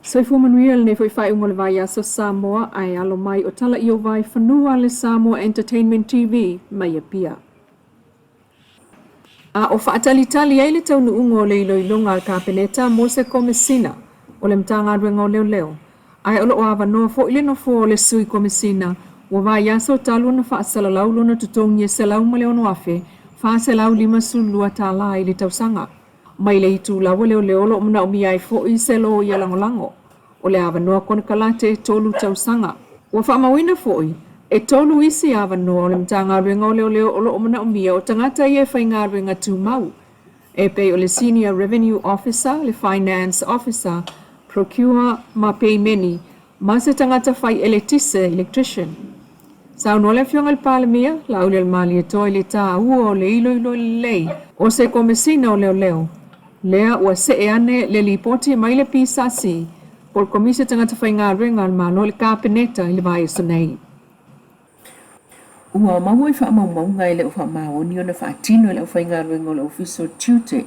Soifua manuia le foi fai le vai aso Samoa ai alo mai o tala i o Vaifanua le Samoa Entertainment TV mai a pia. A o whaatalitali ai le taunu ungo le iloilonga al kapeneta mo se komesina o le mtanga adwenga o leo leo. Ai olo o avanoa fo ile no fo le sui komesina o vai aso talu na whaasalalau lona tutongi e selau ma leo no afe whaaselau lima sulua Tala i le tausanga. Mai le itu lawa leo leo lo mna umi ai fo i selo i alangolango. O le avanoa kona kalate tolu tausanga. Ua whaamawina foi, e tolu isi avanoa o le mtanga ruenga o leo leo o lo omana umia o tangata i e whainga ruenga tūmau. E pei o le Senior Revenue Officer, le Finance Officer, Procure ma pei meni, ma se tangata whai eletise, electrician. Sau no le fionga le palemia, la ule le mali e toi le tā ua o le ilo lei, o se komesina o leo leo. Lea ua se e ane le lipoti mai le pisasi, por komisa tangata whainga ruenga al malo le kapeneta i le vai so nei. Ua maua i whaamaunga i le uwha maoni o na whaatino i le whainga ruenga o le official tutor.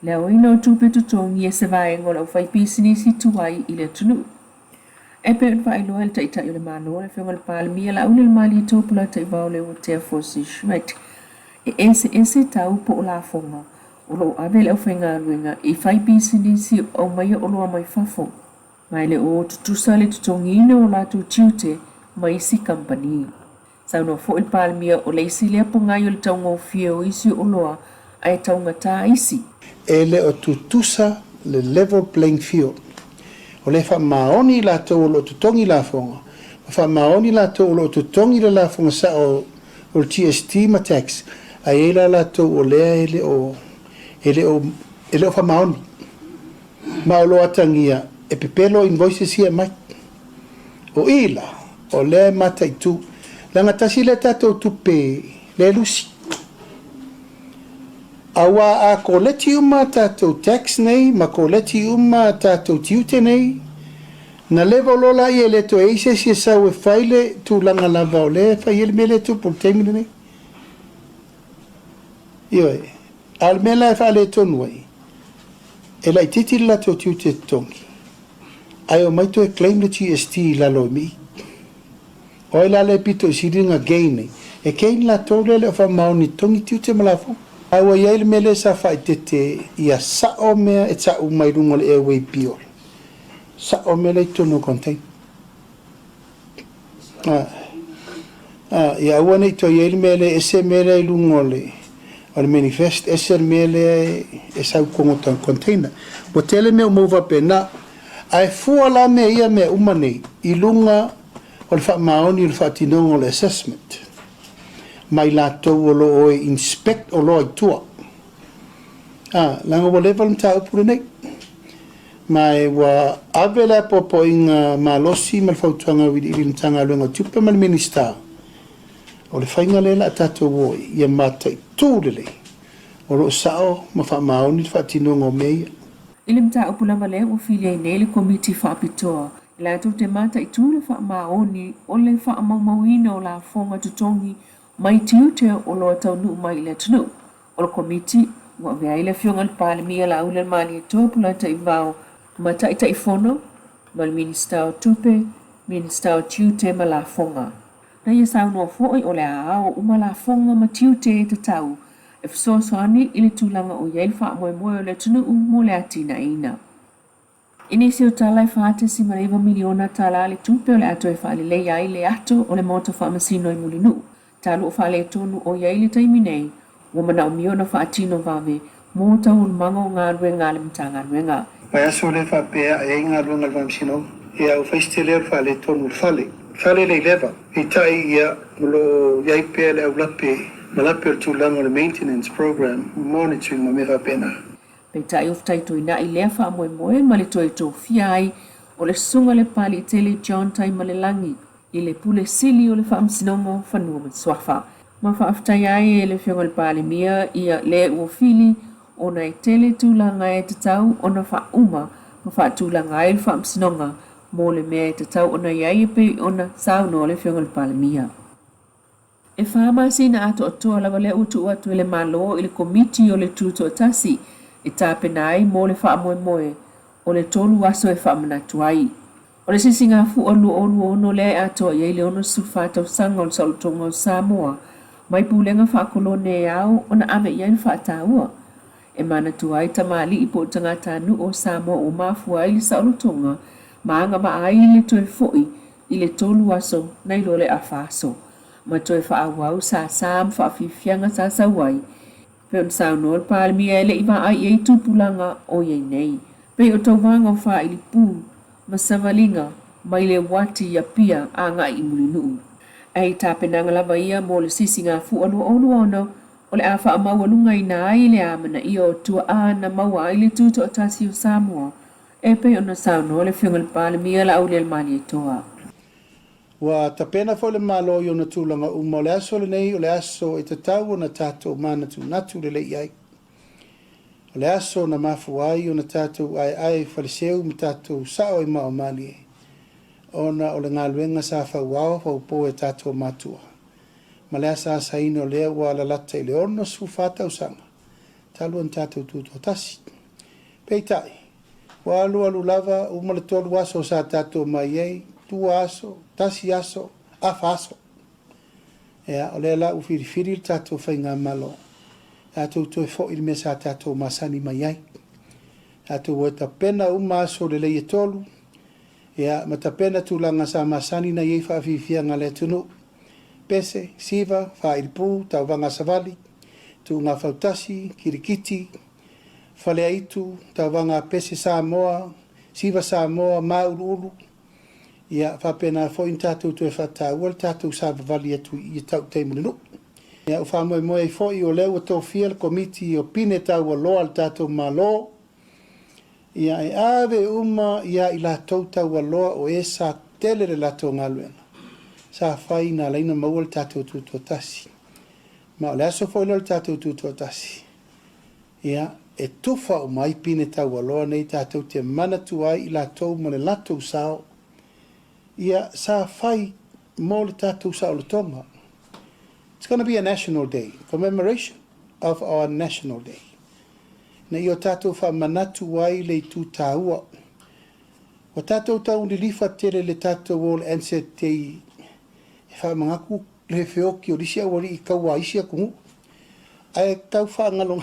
Le o ina o tupe tutongi e se vaenga o le whai pisinisi tuai i le tunu. E pe un whailoa le taita i le malo le whionga le palemia la ule le mali i tōpula ta i vau le o te afosi shmet. E ese tau po o la fonga. O lo ave le whainga ruenga i whai pisinisi o mai o loa mai whafo. Mai le o tutusa le tutongi ina o la tu tutor mai si company. Sau no fo il palemia o le isi lea pongai o le taunga o fia o isi o loa ai taunga tā isi. E le o tutusa le level playing field. O le wha maoni la tau o lo tutongi la fonga. Wha maoni la tau o lo tutongi la fonga sa o GST ma tax. A e la tau o lea ele o wha maoni. Ma o lo atangia e pepelo invoices here mai. O ila o lea mata i tu. Langa tasi le tatou tupe le lusi. Awa a ko leti uma tatou tax nei, ma ko leti uma tatou tiute nei. Na levo lola i le to eise si sa we faile tu langa lava o le fa il mele tu por temile nei. Io al mela fa le to noi. E la titi la to tiute tongi. Ayo mai to claim le GST la lo mi. Oi la le pito siringa gain e kain la tole le fa mauni tongi tiute malafo. Awa yele mele sa fa tete ia sa o me e sa u mai rungo le airway pio. Sa o mele to no contain. Ia wane to yele mele ese mele rungo le. Al manifest ese mele e sa kongo tan container. Botele me move up na ai fu ala me ia me umane ilunga o le whaamaoni o le whaatinonga o le assessment. Mai la tau o lo o inspect o lo ai tua. Langa wa level mta upure nei. Mai wa avela popo inga malosi mal fautuanga widi ili mtanga luenga tupe mal minister. O le whainga le la tato woi ia mata i tūrele. O lo sao ma whaamaoni le whaatinonga o meia. Ili mta upulanga le o filia i nele komiti whaapitoa. La tu te mata i tūle wha maoni o le wha maumauina o la fonga tutongi mai tiute o loa tau nu mai le tunu. O le komiti, wa vea ile fionga le palemia la ule mani e tōpula ta i vau ma ta i fono, ma le minista o tupe, minista o tiute ma la fonga. Na ia sau noa foi o le aao uma la fonga ma tiute e te tau, e fsosoani ile tūlanga o yeil wha moe o le tunu mo le atina ina. Inisi o Tala i whaate si mareva miliona Tala le tupe o le ato e whaale le iai le ato o le moto whaamasino i mulinu. Talu o whaale tonu o iai le taimi nei, o mana o miona whaatino vave, mō tau manga o ngā ruenga le mtanga ruenga. Mai aso le whapea e ngā ruenga le whaamisino, e au whaistele o whaale tonu le whale. Whale le lewa, i tai ia mulo iai pea le au lape, malape o tūlanga le maintenance program, monitoring ma me whapena. Pei tai of taito ina i lea wha moe ma le toi tō fia ai o le sunga le pali i tele John tai ma le langi i le pule sili o le wha amsinongo whanua man swafa. Ma wha aftai ai e le whionga le pali mia i le ua fili o na i tele tūlanga e te tau o na wha uma ma wha tūlanga e le wha amsinonga mō le mea e te tau o na iai e pei o na sau no le whionga le pali mia. E wha sina ato o toa lawa le utu atu e le malo i le komiti o le tūto tasi i tāpena ai mō le wha moe o le tolu aso e whaamanatu ai. O le sisi ngā fu olu ono le atoa iei le ono sufata o sanga o le sautonga o Samoa, mai pulenga whaakolone e au o na ame iei whaataua. E manatu ai tamali i po tangata nu o Samoa o mafua ai le sautonga, maanga ai le toe foi i le tolu aso na ilo le afaso. Ma toe whaawau sa sam whaafifianga sa sawai. Pe on sauno le palmia ele iwa ai iei tupulanga o iei nei. Pe o tauwanga o wha ili pū, ma savalinga, mai le wati ia pia a ngā i mulinu. Ai tāpenanga lava ia mo le sisi ngā fu anu onu ono, o le awha a maua lunga i nā ai le amana i o tua a na maua ai le tūto o tasi o Samoa. E pe ona sauno le whiunga le palmia la au le mani e toa. Wa tapena fo le malo yo na tulanga uma le aso le nei o le aso e te tau na tato manatu natu le iai. O le aso na mafuai o na tato ai fariseu mi tato sao i mao mali. Ona o le ngaluenga sa whauao whaupo e tato matua. Ma le asa saino lea wa la lata i le ono su fata usanga. Talu an tato tuto tasi. Peitai. Wa alu lava uma le tolu aso sa tato mai ei. Tua aso, tasi aso, afa aso. Ea, o le la ufirifiri tato whainga malo. Ato toi fo il mesa tato masani mai ai. Ato weta pena aso le leie tolu. Ea, mata pena tulanga sa masani na yei whaafifia ngale tunu. Pese, siva, whairipu, tau wanga savali. Tu ngā whautasi, kirikiti. Whale aitu, tau wanga pese Samoa. Siva Samoa, maururu. Ia whapena fo in tātou tu e whatau, al tātou sa vavali atu i tau teimulinu. Ia u whamoe moe i fo i o leo tō fiel komiti o pine tau a loa al tātou ma lo. Ia e ave uma ia i la tau tau a loa o e sa tele le lato ngaluena. Sa whai na leina mau al tātou tuto tasi. Ma o le aso fo ilo al tātou tuto tasi. Ia e tufa o mai pine tau a loa nei tātou te manatu ai i la tau ma le lato sao. Ia sa fai mo le tatou sa o le tonga. It's going to be a national day, commemoration of our national day. Na i o tatou wha manatu ai le tu tāua. O tatou tau ni lifa tere le tatou o le anse te e wha mangaku le whioki o risia wari i kaua isia kungu. Ai tau wha ngalo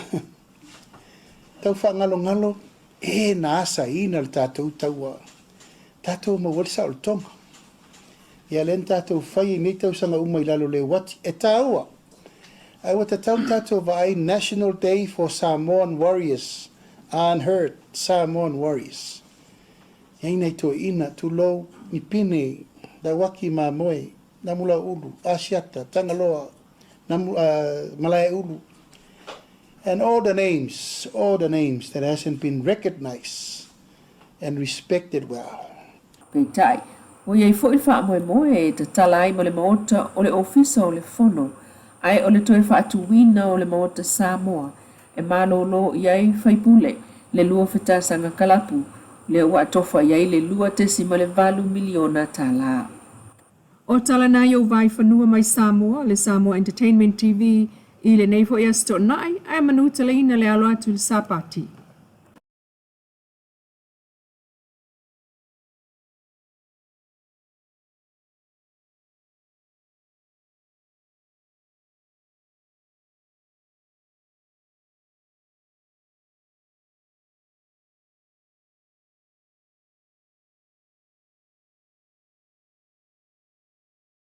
e na asa ina le tatou taua. Tatou mawari sa o le tonga. Ia len tātou whai ni tau sanga umai lalo le wati. E tāua. Ai wata tau tātou vai National Day for Samoan Warriors. Unheard Samoan Warriors. Ia nei to ina tu lo ni pine da waki ma moe. Namula ulu. Asiata. Tangaloa. Malaya ulu. And all the names that hasn't been recognized and respected well. Peitai. O iei fo i wha moe e te tala ai mo le maota o le ofisa o le fono. Ai o le toe wha atuwina o le maota Samoa. E malolo iei whaipule le lua whetasanga kalapu. Le ua tofa iei le lua tesi ma le valu miliona tala. O tala na iau Vaifanua mai Samoa, le Samoa Entertainment TV, i le neifo ia sto nai, ai manu tala ina le alo atu le sapati.